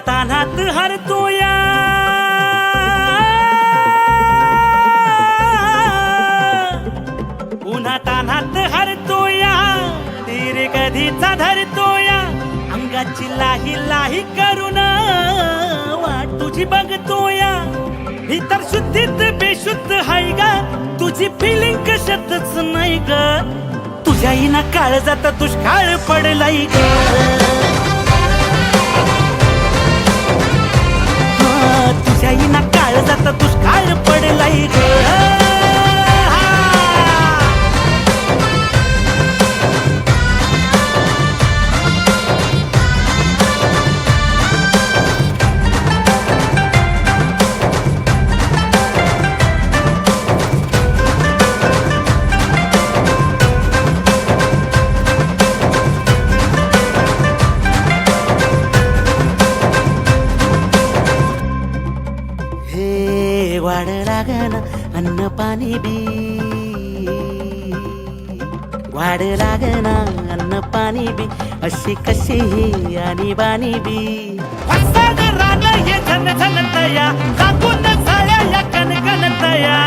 तानात हरतोया उन्हा तानात हरतोया तीर कधीचा धरतोया अंगाची लाही लाही करून वाट तुझी बघतोया ही तर शुद्धीत बेशुद्ध हाय ग तुझी फिलिंग कशातच नाही ग तुझ्या हिना काळजात दुष्काळ पडलाय ग तुझ्या हिना काळजात दुष्काळ पडलाय ग वाढ लागन अन्न पाणी बी वाढ लागन अन्न पाणी बी अशी कशी ही आणि बाणी बी रान ये झन झनतया लागून झाल्या या कणकणतया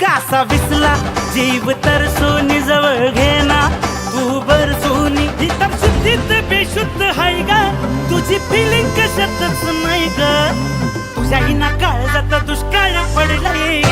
कासा विसला जीव तर सोनी जवळ घेना तू बर सोनी ही तर शुद्धीत बेशुद्ध हाय ग तुझी फिलिंग कशातच नाही ग तुझ्या हिना काळजात दुष्काळ पडलाय